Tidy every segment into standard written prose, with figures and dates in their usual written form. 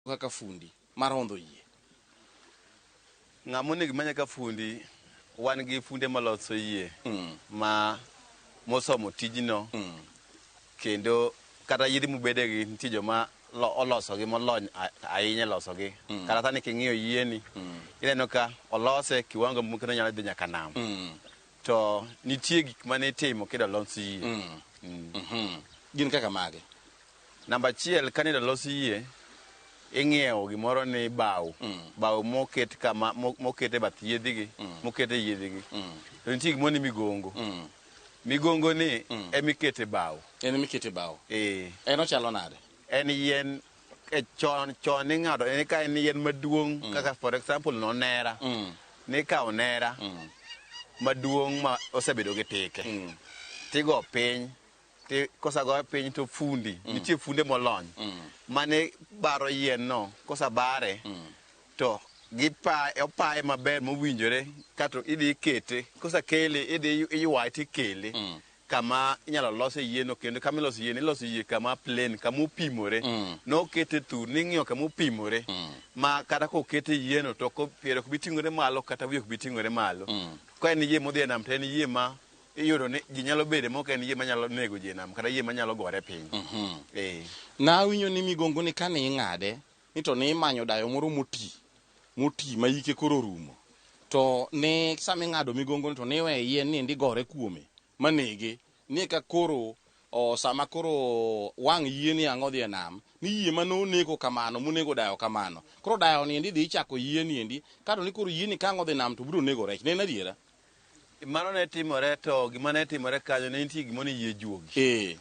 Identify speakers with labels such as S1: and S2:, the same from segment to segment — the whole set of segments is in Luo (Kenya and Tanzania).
S1: kaka fundi mar ondho yie?
S2: Ng'amo nego manya ka fundi, wan gi funde maloso yie ma mosomo tijno, kendo kata yidhi mubede gi nitie joma oloso gi molony ahinya loso gi. Kata sani king'iyo yieni ineno ka olose kiwango mukino nyalo dhi nyaka nam. To nitie gik mane itimo kida los yie.
S1: Gin kaka mage?
S2: Namba achiel, kanida los yie, ing'iewo gimoro ni bao moket kama mokete bath yiedhigi, mokete yiedhigi. To nitie gimoro ni migongo. Migongo ni emikete bao.
S1: En mikete bao.
S2: En
S1: ochalo nade?
S2: En yien chon ing'ado, en ka en yien maduong' kaka for example nera. Ni kawo nera maduong' ma osebedo gi tike. Tigo piny. Kosago piny to fundi, nitie funde molony. Mane baro yien no, kosabare, to opaye maber mowinjore, kato idhi kete, kosakele idhi iywaye tikele kama inyalo lose yieno, kendo kama iloso yien, iloso yie kama plain, kama opimore. Nokete thur, ning'iyo kama opimore, ma kata kokete yieno to piero ok biting'ore malo kata wiye ok biting'ore malo. Ka en yie modhi e nam to en yie ma iyudo ni ji nyalo bede mok en yie manyalo nego ji e nam, kata yie manyalo gore piny.
S1: Nawinjo ni migongo ni kane ing'ade, ni to ni imanyo dayo moro moti ma ike koro rumo. To ne sama ing'ado migongo ni to ni iwe yien ni ndi gore kuome manege. Ni ka koro sama koro wang' yie ni ang'o dhi e nam, ni yie mano nego kamano, munego dayo kamano. Koro dayo ni ndi dhi ichako yie ni ndi, kato ni koro yie ni kang'o dhi nam to biro nego rech. Ne adiera?
S2: Mano ne timore, to gima ne timore kanyo ne nitie gimo ni yie juogi.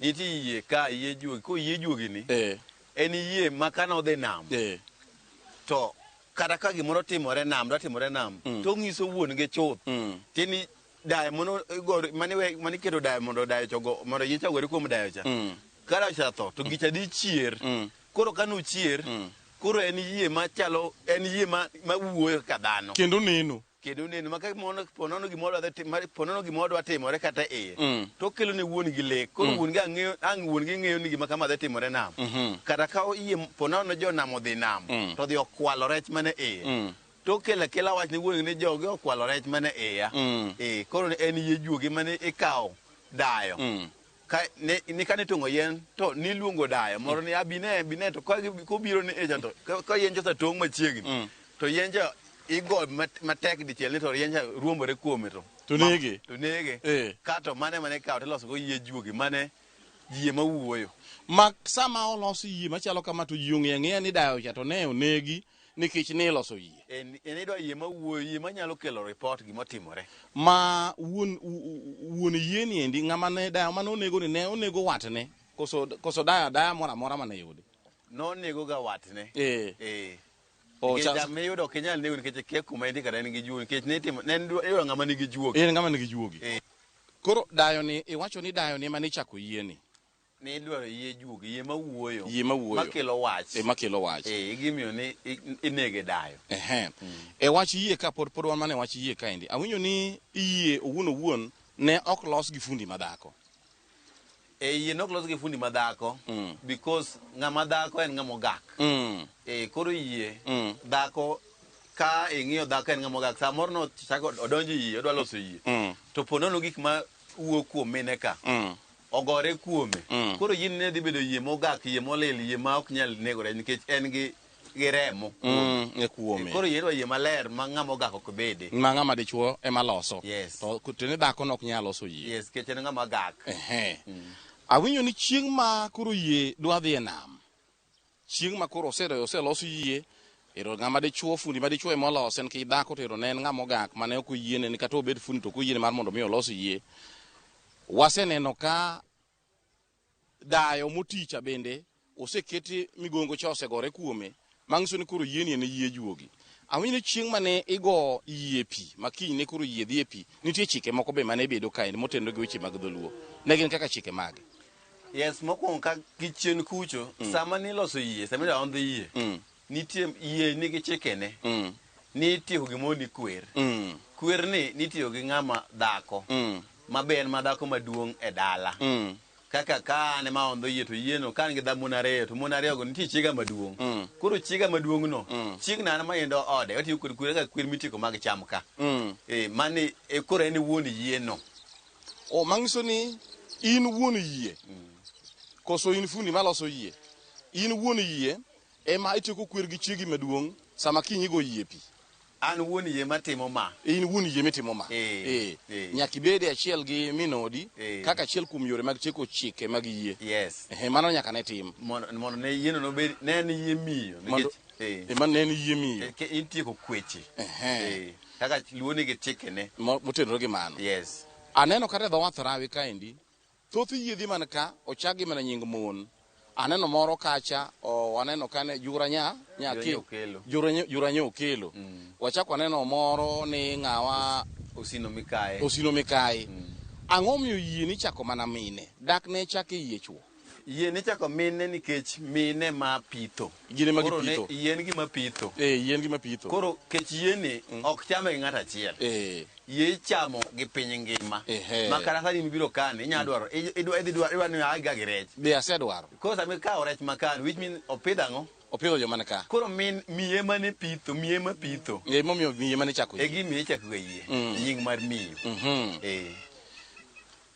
S2: Nitie yie ka yie juogi, ko yie juogi ni en yie ma kana odhi nam. To kata ka gimoro timore nam, to ng'iso wuon gi chuth. Tini dayo mani keto dayo mondo dayo chogo, mondo yien chagore kuom dayo cha. Kada cha tho, to gicha di chier. Koro kanu chier, koro en yie machalo, en yie ma wuoyo ka dhano.
S1: Kendo neno
S2: maka ponono gimoro dwa timore kata iye. To kelo ne wuon gi lek. Koro wuon gi wuon gi ng'eyo ni gima kama dhi timore nam. Kata ka yie ponono jo nam odhi nam, to dhi okwalo rech mane iye. To kela wach ni wuon ni jogi okwalo rech mane iya. Koro en yie juogi mane ikawo dayo. Ni kane tong'o yien to niluongo dayo moro ni bine to kobiro ni eja to ka yien cha tong' machiegni to yien cha igo matek dichiel ni to yien cha ruombore kuome to nege. Kato mane kawo tiloso go yie juogi mane yie mawuoyo.
S1: Ma sama oloso yie machalo kama to ji ong'e ang'eya ni dayo cha to ne onegi nikech ne iloso yie.
S2: En idwa yie mawuoyo, yie manyalo kelo report gimotimore.
S1: Ma wuon yie ni endi, ng'ama ne dayo mane onego ni ne onego watne koso dayo moro amora mane yudi?
S2: Nonego ga watne. Miyudo ok inyal nego nikech kia kuma endi kata en gi juogi, nikech ne iyudo ng'ama nigi juogi.
S1: Ng'ama nigi juogi. Koro dayo ni, iwacho ni dayo ni mane ichako yie ni?
S2: Ni idwaro yie juogi, yie mawuoyo. Makelo wach. Gimiyo ni inege dayo.
S1: Wach yie ka pod wan mane wach yie ka endi. Awinjo ni yie owuon ne ok los gi fundi madhako.
S2: Yie nok los gi fundi madhako because ng'ama dhako en ng'ama ogak. Koro yie dhako, ka ing'iyo dhako en ng'ama ogak, samoro no chako odonjo yie, odwa loso yie. To ponono gik ma wuok kuom mine ka ogore kuome. Koro yien ne dhi bedo yie mogak, yie molil, yie ma ok nyal negore nikech en gi remo
S1: kuome.
S2: Koro yie dwa yie maler ma ng'ama ogak ok bede.
S1: Ma ng'ama dichuo ema loso.
S2: Yes.
S1: To ne dhako nok nyal loso yie.
S2: Yes, kech en ng'ama gak.
S1: Awinjo ni chieng' ma koro yie dwa dhi e nam, chieng' ma koro oseloso yie, ero ng'ama dichuo, fundi ma dichuo ema oloso, nikech dhako to ero ne en ng'ama ogak mane ok oyiene ni kata obed fundi to ok oyiene mar mondo mi olos yie. Waseneno ka dayo moticha bende oseketi migongo cha osegore kuome, mang'iso ni koro yie ni en yie juogi. Awinjo ni chieng' mane igo yie pi, ma kiny ne koro yie dhi e pi, nitie chike moko be mane bedo kae motendo gi weche mag dholuo. Ne gin kaka chike mage?
S2: Yes, mokwongo ka gichien kucho, sama niloso yie, sama idwa ondh yie, nitie yie nigi chikene. Nitiyo gimoro ni kwer. Kwer ni nitiyo gi ng'ama dhako, ma be en madhako maduong' e dala. kaka ka ne ma ondo yie to yieno kan gi da munare to munare go nitie chiga maduong koro chiga maduong no chigna ma yendo ode oti kur ka kwir mitiko mag cham ka mani koro en wuon yieno
S1: o mangiso ni in wuon yie koso in fundi maloso yie in wuon yie ema itiko kwir gi chigi maduong sama kinyi go yie pi
S2: an wuon yie matimo ma
S1: in wuon yie mitimo ma nyaki bede achiel gi minodi kaka achiel kuom yore mag chiko chike mag yie
S2: yes
S1: mano nyaka ne tim
S2: mondo ne yieno no bed ne ni yie miyo
S1: man ne ni yie miyo
S2: intie ko kweche kaka luoni gi chike ne
S1: motenore gi mano
S2: yes
S1: aneno kata dho wath rawi kaendi thoth yiedhi man ka ochagi mana nying mon aneno moro kacha waneno kane juranya okelo wachako aneno moro ni ng'awa osino mikae ang'o miyo yie ni chako mana mine dak ne chake yie chuo
S2: yie ni chako mine nikech mine ma pitho
S1: gine ma gipitho
S2: yien gi ma pitho
S1: yien gi ma pitho
S2: koro kech yieni ok chame gi ng'ato achiel yie chamo gi piny ngima ma kata sani mibiro kane inya dwaro idwa ni aga gi rech
S1: be asedwaro
S2: koro sami kawo rech makane which mean opidho ang'o
S1: opidho joma ne ka
S2: koro miye mane pitho miye ma pitho
S1: momiyo miye mane chako
S2: e gi miye chako yie nying mar miyo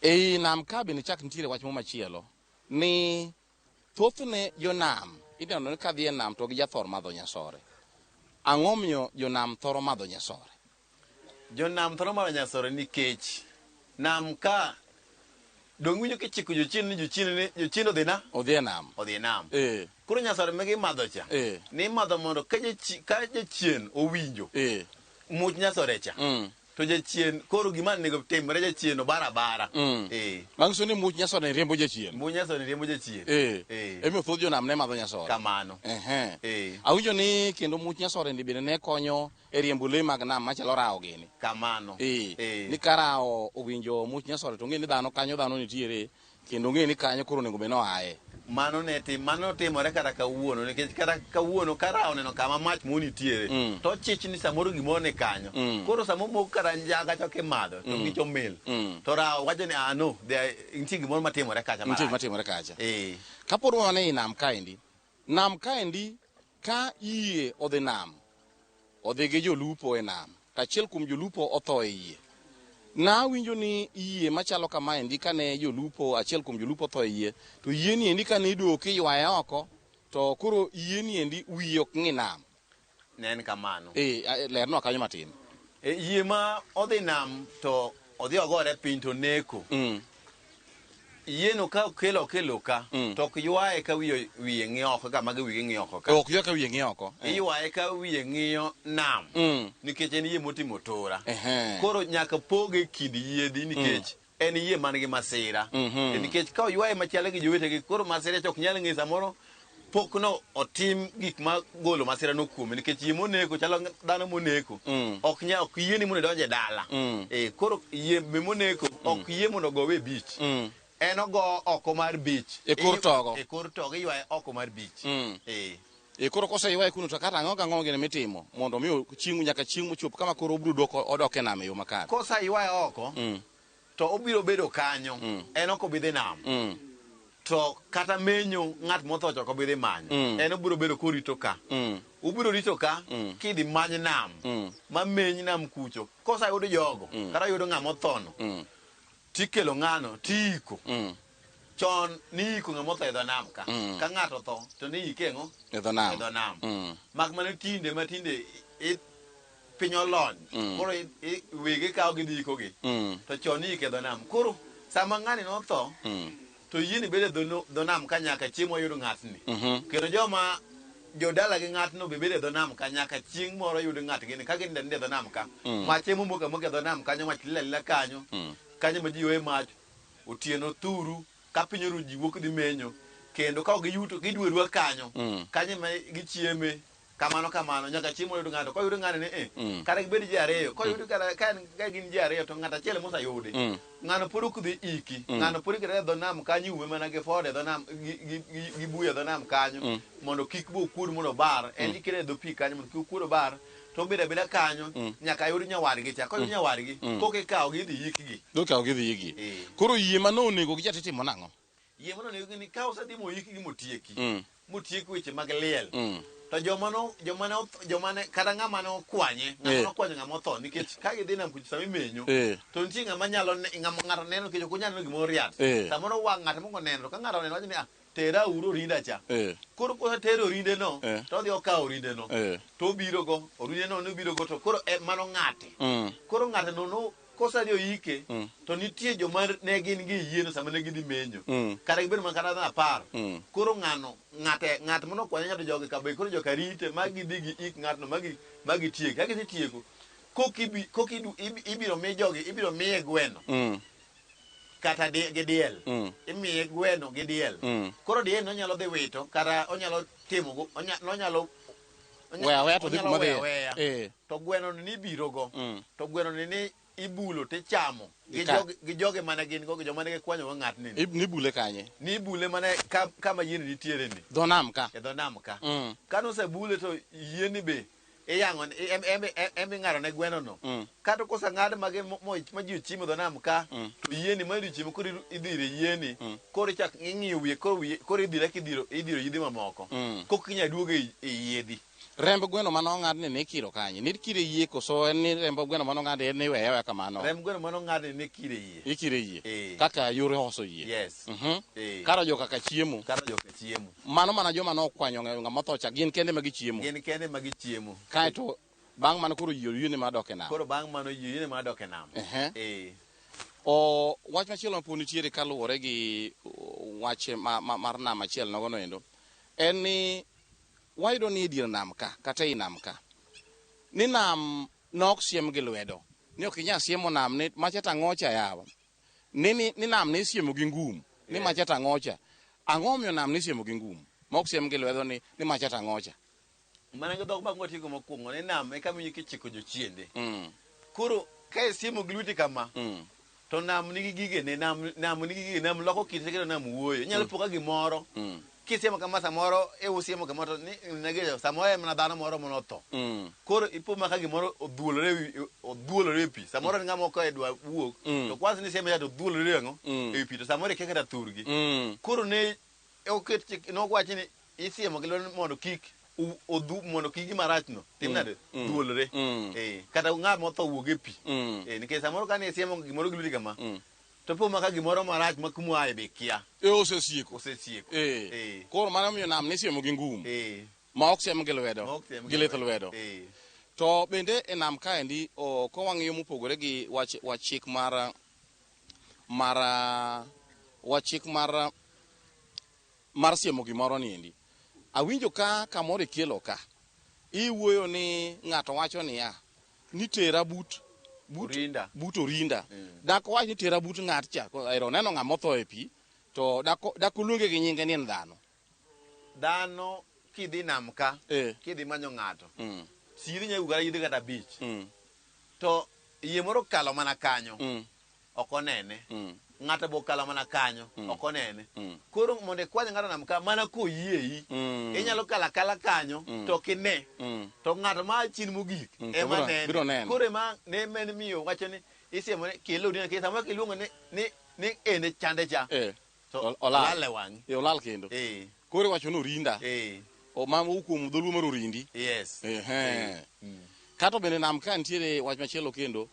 S1: ei nam ka bende chak nitiere wach machielo ni thothne jonam ineno ni kadhi e nam to gi jathor madho nyasore ang'o miyo jonam thoro madho nyasore
S2: jonam thoro madho nyasore nikech nam ka dong winjo kichiko jochien ni jochien odhi e nam koro nyasore megi madho cha ni madho mondo ka jachien owinjo much nyasore cha to jachien koro gima nego timre jachien barabara
S1: mangiso ni much nyasore riembo jachien emiyo thoth jonam ne madho nyasore
S2: kamano
S1: awinjo ni kendo much nyasore ni bende ne konyo e riembo le mag nam machalo rao gini
S2: kamano
S1: ni karao owinjo much nyasore to ng'e ni dhano nitiere kendo ng'e ni kanyo koro onego bed noaye
S2: mano timore kata kawuono nikech kata kawuono karao neno kama mach monitiere to chich ni samoro gimoro ni kanyo koro samo mok kata njaga to kimadho to gicho mil to rao wacho ni no nitie gimoro matimore kacha
S1: kapod wane i nam kaendi ka yie odhi nam odhi gi jolupo e nam kachiel kuom jolupo otho e yie nawinjo ni yie machalo kamaendi kane jolupo achiel kuom jolupo tho e yie to yie ni endi kane idoki ywaye oko to koro yie ni endi wiye ok ng'i nam
S2: nen kamano
S1: lernwa kanyo matin
S2: yie ma odhi nam to odhi ogore piny to neko yieno ka okelo ka to ok ywaye ka wiye ng'i oko kama wiye ng'i oko ka
S1: ok ywa ka wiye ng'i oko
S2: iywaye ka wiye ng'iyo nam nikech en yie motimo tora koro nyaka poge kind yiedhi nikech en yie man gi masira nikech ka oywaye machielo gi jowetegi koro masira ok nyal ng'e samoro pok no otim gik ma golo masira no kuome nikech yie moneko chalo dhano moneko ok yie ni mondo donje dala koro yie moneko ok yie mondo gowe bich en ogo oko mar beach
S1: e kor togo
S2: ywaye oko mar beach
S1: koro kose ywaye kuno to kata ang'o gene mitimo mondo miyo nyaka chieng' mochop kama koro obiro odok e nam e yo makare
S2: kosa ywaye oko to obiro bedo kanyo en ok obidhi nam to kata menyo ng'at motho choko bidhi manyo en obiro bedo korito ka ubiro rito ka kidhi many nam mameny nam kucho kosa yudo jogo kata yudo ng'ama othono tikelo ng'ano tiiko chon niiko ng'ama otho e dho nam ka ng'ato tho to niike ng'o
S1: e dho nam
S2: mak mana tinde piny olony koro wege kawo gi dhiikogi to chon niike e dho nam koro sama ng'ani notho to yieni bedo e dho nam ka nyaka chieng' wayudo ng'atni kendo joma jodala gi ng'atno be bedo e dho nam ka nyaka chieng' moro yudo ng'atgi ka gin e dho nam ka mach emo mok amoka e dho nam kanyo mach lila kanyo ma ji oe mach otieno thuru ka piny oru ji wuok dhi menyo kendo ka giyuto gidwerwa kanyo kanyo ma gichieme kamano nyaka chieng' moyudo ng'ato koyudo ng'ano ni kata gibed ji ariyo koyudo ka gin ji ariyo to ng'ato achiel mosayudi ng'ano pod ok dhi iki ng'ano pod ikete e dho nam kanyo iume mana gi fode e dho nam gi buya e dho nam kanyo mondo kik bo okuod mondo bar en ikete e dho pi kanyo mondo kik okuod bar to bedo abeda kanyo nyaka yud nyawadgi cha koyud nyawadgi koka ikawo gi idhi yikgi
S1: koro yie mano onego gichatitimo nang'o
S2: yie mondo onego ni ka osedhi moiki gi motieki
S1: Mm.
S2: motieki weche mag liel
S1: Mm.
S2: to jomane kata ng'ama ne okwanye ng'ama ne okwanyo ng'ama otho nikech ka gidhi nam kucho sama imenyo to nitie ng'ama nyalo ng'ato neno nikech ok onyal neno gimoro riat samoro wang' ng'ato moko neno ka ng'ato oneno wacho ni tera uru orinda cha koro kosetero orinde no to odhi okawo orinde no to obiro go orinde no nobiro go to koro mano ng'ate koro ng'ate no kosadhi oike to nitie joma ne gin gi yieno sama ne gidhi menyo kata gibedo man kata 10 koro ng'at mono okwanya nyato joge kabe koro joka rite ma gidhi gi ik ng'atno ma gitieko ka gisetieko kok ibiro mi jogi ibiro miye gweno kata gi diel imiye gweno gi diel koro diel no nyalo dhi wito kata onyalo timo onyalo
S1: weya to dhi kuma
S2: dhi to gweno ni biro go to gweno ni ibulo tichamo gi joge mane gin go joma ne gikwanyo go ng'at ni
S1: nibule kanye
S2: nibule mane kama yien nitiere ni
S1: dho nam ka
S2: kano sebule to yien be iyango embe ng'ado ne gweno no kata koseng'ad mage ma ji ochimo dho nam ka to yieni ma idhi chimo koro idhire yieni koro chak ing'iyo wiye koro idhire kidhiro yidhi mamoko kok inya duogo e yiedhi.
S1: Remb gweno manong'ad ni nikiro kanye nikire yie koso en ni remb gweno manong'ad en ni weya kamano
S2: remb gweno manong'ad ni nikire yie
S1: ikire yie kaka yore hoso yie
S2: yes
S1: kara jo kaka chiemo mano mana joma nokwanyo ng'ama otho cha gin kende magi chiemo kae to bang' mano koro yiene madok e nam wach machielo mapod nitiere kaluwore gi wach mar nam achiel nogono endo en ni wayudo ni dier nam ka kata i nam ka ni nam nok siem gi lwedo ni ok inya siemo nam ni machata ng'ocha yawa ni nam ne siemo gi ngum ni machata ng'ocha ang'o miyo nam ne siemo gi ngum mok siem gi lwedo ni machata ng'ocha
S2: mana ga dog bang' watigo mokwongo ni nam e kama ichiko jochiende koro ka siemo gi lweti kama to nam nigi gigene nam loko kite kendo nam wuoyo inyalo poka gimoro kisiemo kama samoro iusiemo kamoro ni negejo samoro en mana dhano moro monotho koro ipo maka gimoro odhuolore e pi samoro ni ng'ama oko edwa wuok to kwanza ni siemo ya to odhuolore ang'o e pi to samoro ikeke ta thurgi koro ne oket nokwachi ni isiemo gi lwedo mondo kik mondo kik gimarachno tim nade dhuolore kata ng'ama otho wuog e pi nikech samoro kane isiemo gimoro gi lweti kama to po maka gimoro marach ma kumwaye be kia
S1: osesieko koro mano miyo nam ne siemo gi ngum ma ok siem gi lwedo gi lith lwedo to bende e nam kaendi kowang'iyo mopogore gi wach chik mar siemo gimoro niendi awinjo ka kamoro e kielo ka iwuoyo ni ng'ato wacho niya ni tera but orinda dak wach ni tera but ng'at cha ero neno ng'ama otho e pi to dak oluonge gi nyinge ni en
S2: dhano kidhi nam ka kidhi manyo ng'ato siri nya ugara yidhi kata bich to yie moro kalo mana kanyo ok onene ng'ato bo kalo mana kanyo ok onene koro mondo ikwany ng'ato nam ka mana koyiei inyalo kala kanyo to kine to ng'ato ma chin mogik ema nene koro ema ne men miyo wacho ni isiemo ne kelo dine kisa ma kiluongo ni ene chande cha to olal e wang'i
S1: olal kendo koro wacho no rinda o ma ukuom dholuo mar orindi
S2: yes
S1: kato bende nam ka nitiere wach machielo kendo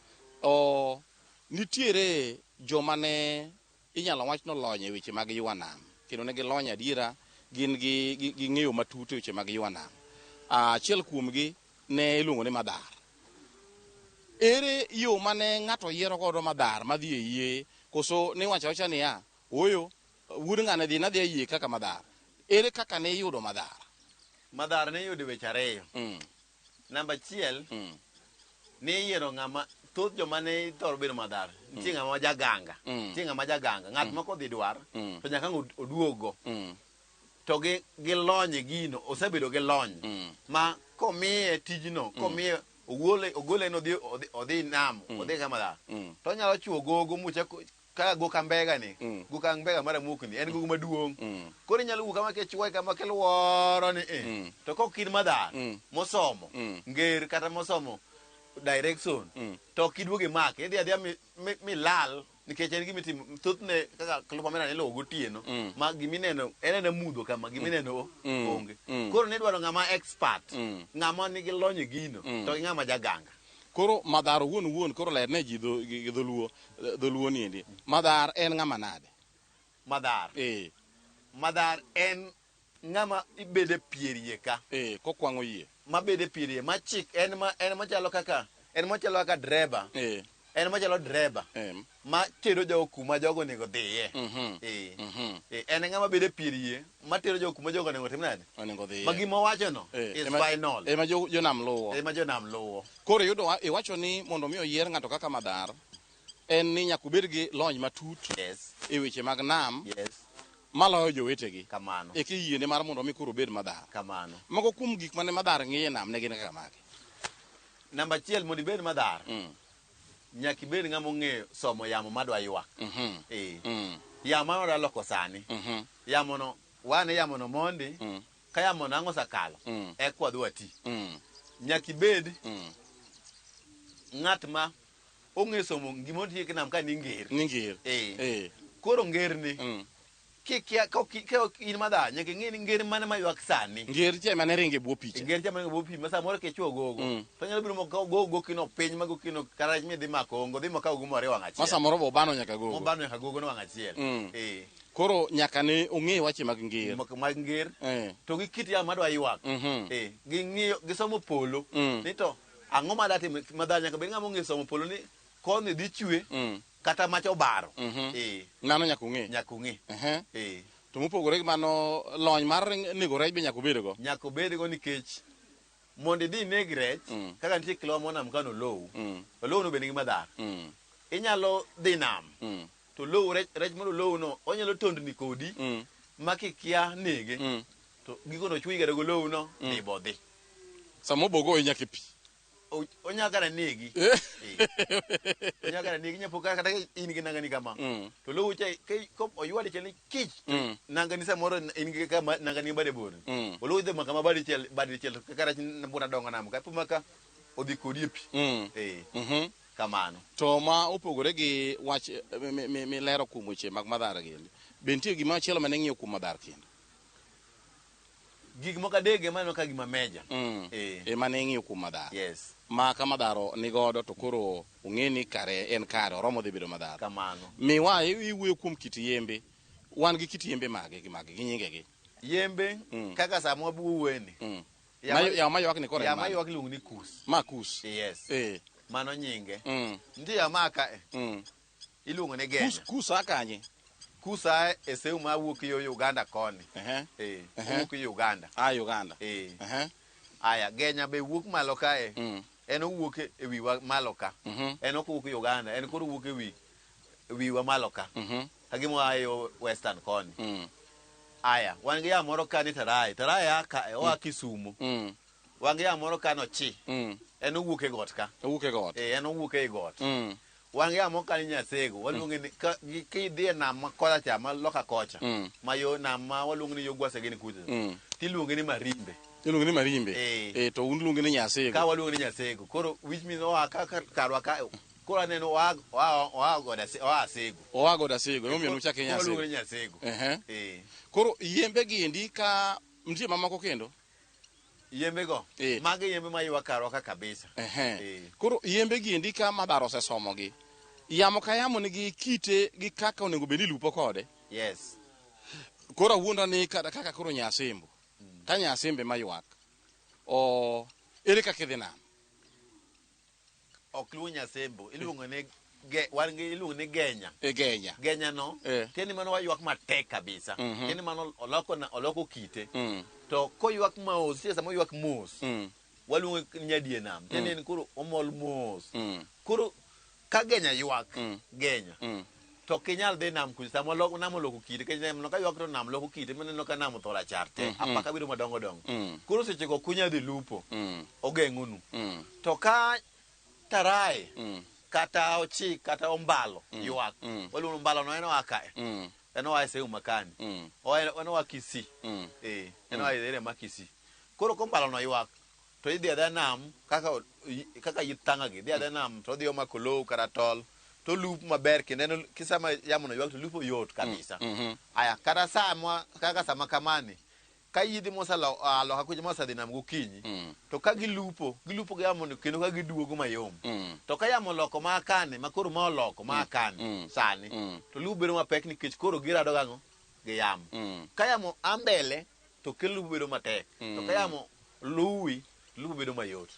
S1: nitiere joma ne inyalo wach no lony e weche mag ywa nam kendo ne gilony adiera gin gi ng'eyo matut e weche mag ywa nam achiel kuomgi ne iluongo ni madhar ere yo mane ng'ato yiero godo madhar madhi e yie koso ni wacha wacha niya oyo wuod ng'ane dhi nadhi e yie kaka madhar ere kaka ne iyudo
S2: madhar ne iyudo weche ariyo namba achiel ne iyiero ng'ama thoth joma ne thoro bedo madhar nitie ng'ama jaganga ng'at moko dhi dwar to nyaka oduogo to gi lony gino osebedo gi lony ma komiye tijno komiye ogole no odhi nam odhi kama dhar to onyalo chuo gogo muchako kaka gokambega ni gokambega mara mukni en gogo maduong koro inyalo wuok kama kichwoye kama kiluoro ni to kokin madhar mosomo nger kata mosomo direction to kiduoge make idhi adhiya milal nikech en gimitimo thothne kaka klupa mena iluwo gotieno ma gimineno en mudho kama gimineno onge koro nidwaro ng'ama expert ng'ama nigi lony e gino to ng'ama jaganga.
S1: Koro madhar wuon koro ler ne ji gi dholuo niendi. Madhar en ng'ama nade?
S2: Madhar en ng'ama ibede pierie ka
S1: kokwang'o yie
S2: mabede pierie machik en machalo kaka dreba en machalo dreba ma tero jogo kuma jogo onego dhiye. En ng'ama bede pierie ma tero jogo kuma jogo onego tim nade
S1: onego dhiye
S2: ma gima owachono is final
S1: ema jonam luwo. Koro iwacho ni mondo mi oyier ng'ato kaka Madhar en ni nyaka obed gi lony matut e weche mag nam maloyo jowetegi
S2: kamano
S1: eki yiene mar mondo mi koro obed Madhar
S2: kamano.
S1: Moko kuom gik mane Madhar ng'iye nam ne gin kaka mage.
S2: Namba achiel mondo ibed Madhar nyaka ibed ng'ama ong'eyo somo yamo madwa ywak. Yamo madwa loko sani yamono wane yamono mondi ka yamono ang' osekalo eka wadhi wati. Nyaka ibed ng'at ma ong'e somo gima otiye nam ka ni nger. Koro ngerni kikia in Madhar nyaka ing'e ni nger mane maywak sani.
S1: Nger che mane ringe bwo picha.
S2: Nger che mane bwo pi ma samoro kichwo gogo to nyalo biro moko gogo kino piny ma gokino karaj mi dhi mako ongo dhi maka gumore wang' achiel.
S1: Ma samoro bobano nyaka gogo.
S2: Bobano nyaka gogo no wang' achiel.
S1: Koro nyaka ne ong'e wache mag nger.
S2: Mag nger to gi kit yamo madwa ywak. Gi ng'iyo gi somo polo ni to ang'o ma dati Madhar nyaka bed ng'ama ong'e somo polo ni koni dhi chwe kata mach obaro.
S1: Mano nyaka ong'e. To mopogore gi mano lony mar nego rech be nyaka obedgo.
S2: Nyaka obedgo nikech mondo idhi neg rech kaka nitie kilowa monam kano lowo no bende gi Madhar inyalo dhi nam to lowo rech mondo lowo no onyalo tondni kodi ma kikia nege to gikono chwi gado go lowo no ibo dhi
S1: samo bogo nyaka pi
S2: onyagara negi onyagara negi nyapo kata in gi nangani kama to lowo cha ko oywade chel kich nangani samoro in gi kama nangani bade bor lowo de maka bade chel kaka buna donga nam ka pumaka odhi kodi pi kamano.
S1: To ma opogore gi wach mi lero kuom weche mag Madhar gi be nitie gima chielo mane ng'iyo kuom Madhar kendo
S2: gik moko adege mano ka gima meja
S1: mane ng'iyo kuom Madhar
S2: ma
S1: ka Madhar nigodo to koro ong'e ni kare en kare oromo dhi bedo Madhar
S2: kamano.
S1: Miwa iwuoyo kuom kit yembe wan gi kit yembe mage gi nyingegi
S2: yembe kaka samo buweni
S1: ya maywak ni kore
S2: ya maywak luong ni kus mano nyinge nitie yamaka iluongo ne genya
S1: kusa kanye
S2: kusa e seu ma wuok yo Uganda koni wuok yo Uganda
S1: Uganda
S2: aya genya be wuok malo kae en owuok e wiwa malo ka en ok wuok Uganda en koro wuok e wiwa malo ka agimo ayo western koni aya wan gi yamoro ka ni tarai aka oa Kisumu wan gi yamoro ka no chi en owuok e got ka en owuok e got wan gi yamoro ka ni Nyasego waluonge ni kidhi e nam kocha cha ma loka kocha ma yo nam ma waluonge ni yo gwase gini kucha tiluonge ni Marimbe to un luonge ni Nyasego ka waluonge ni Nyasego koro which means oa ka karwa ka koro aneno oa goda Sego
S1: emomiyo nuchake
S2: Nyasego.
S1: Koro yembe gi endi ka nitie mamoko kendo
S2: yembe go mage yembe ma ywa karwa ka kabisa
S1: koro yembe gi endi ka Madhar osesomo gi yamo ka yamo nigi kite gi kaka onego bedi lupo kode koro awuonda ni kaka koro Nyasembo ka Nyasembe maywak ere kaka idhi nam
S2: ok luwo Nyasembo iluongo ne iluongo ni genya no tieni mano waywak matek kabisa tieni mano oloko kite to koywak mos tie sama oywak mos waluongo nyadie nam tieni en koro omol mos koro ka genya ywak genya to kinyal dhi nam kucha sama nam oloko kite kenya no ka ywak to nam loko kite maneno ka nam thola charte apaka biro madongo dongo koro seche go kunya dhi lupo ogeng'onu to ka tarai kata ochi kata ombalo ywak waluongo ombalo no en wakae en oa seu makani en oa Kisii en oa ere ma Kisii koro kombalo no ywak to idhi adha nam kaka yith tanga gi dhi adha nam to dhi omako lowo kata tol to lup maber kendo kisama yamo no ywak to lupo yot kabisa. Aya kata sama kaka sama kamani ka yidhi mosalo aloka kuja mosadhi nam gokinyi to ka gilupo gi yamo kendo ka giduogo mayom to ka yamo loko ma kane makoro ma oloko ma kane sani to lupo bedo mapek nikech koro girado gang'o gi yamo ka yamo ambele to kelo lupo bedo matek to ka yamo luwi lupo bedo mayot.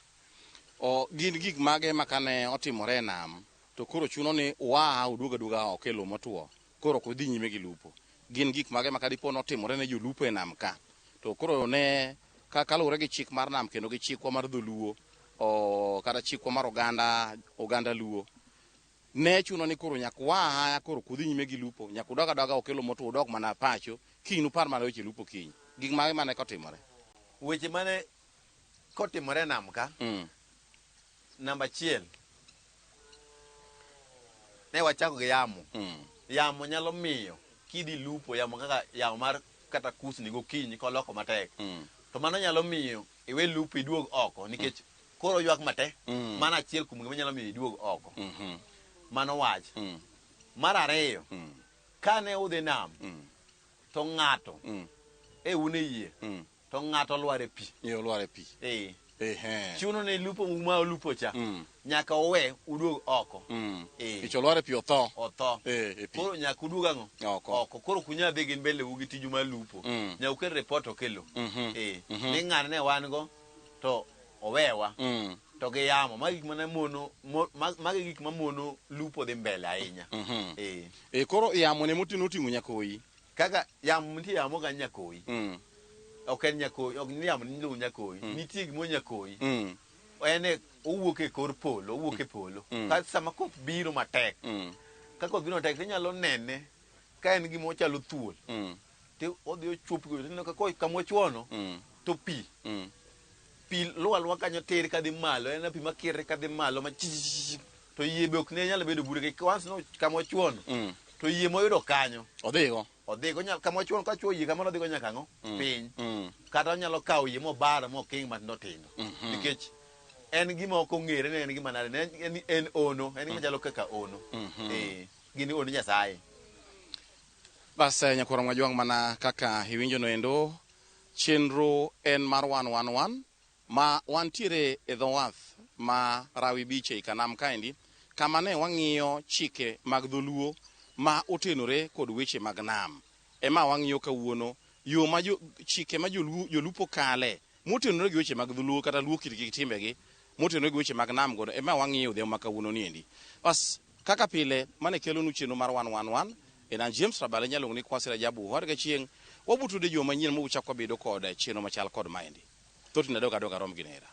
S1: O gin gik mage makane otimore nam to koro chuno ni uduoga okelo motwo koro ko dhi nyime gi lupo. Gin gik mage makadipo notimore ne jolupo e nam ka to koro ne kalure gi chik mar nam kendo gi chikwa mar dholuo kata chikwa mar oganda luo ne chuno ni koro nyaka koro kudhi nyime gi lupo nyaka udoga okelo motwo udok mana pacho kinu par mana weche lupo kiny. Gik mage mane kotimore
S2: Weche mane kotimore nam ka namba achiel ne wachako gi yamo. Yamo nyalo miyo kidi lupo yamo kaka yamo mar kata kusni gokinyi koloko matek to mano nyalo miyo iwe lupo iduog oko nikech koro ywak matek mana achiel kuom gima nyalo miyo iduog oko. Mano wach. Mar ariyo kane udhi nam to ng'ato une yie to ng'ato lwar e pi. Chuno ne lupo uma lupo cha nyaka uwe uduog oko.
S1: Icholware pi otho.
S2: Koro nyaka uduog ang'o oko. Koro kunya dhi gin bele ugi tiju mar lupo nyaka ukel report okelo ni ng'ane ne wan go to owewa to gi yamo magi gik mamono lupo dhi mbele ahinya.
S1: Koro yamo ne moting'o nyakoyi
S2: kaka yamo nitie yamo ga nyakoyi ok en nyakoyi ok ni yamo niluongo nyakoyi nitie gimo nyakoyi en owuok e kor polo owuok e polo ka sama koth biro matek ka koth biro matek inyalo nene ka en gimo chalo thuol to odhi ochuop go kama ochuono to pi luwa kanyo tir kadhi malo en pi makirre kadhi malo to yie be ok ne nyalo bedo bure once no kama ochuono to yie moyudo kanyo
S1: odhigo
S2: kama ochuono ka chuo yie kamano odhigo nyaka ng'o piny kata onyalo kawo yie mobaro moking matindo tindo nikech en gima ok ong'ere ne en gima nade en ono en gima chalo kaka ono gini ono Nyasaye.
S1: Bas nyakwara mwajwang' mana kaka iwinjo no endo chenro en mar wan ma wantiere e dho wath ma Rawi Beach e Kanam kaendi kama ne wang'iyo chike mag dholuo ma otenore kod weche mag nam ema wang'iyo kawuono yo ma chike ma jolupo kale motenore gi weche mag dholuo kata luo kitgi timbegi motenore gi weche mag nam godo ema wang'iyo odhiambo ma kawuono niendi. Bas kaka pile mane kelonu chenro mar wan en James Rabale nyalo ni Kwasi Rajabu horga chieng wabutude joma nyien mo uchakwa bedo kod chenro machal kod maendi thotina doga rom ginera.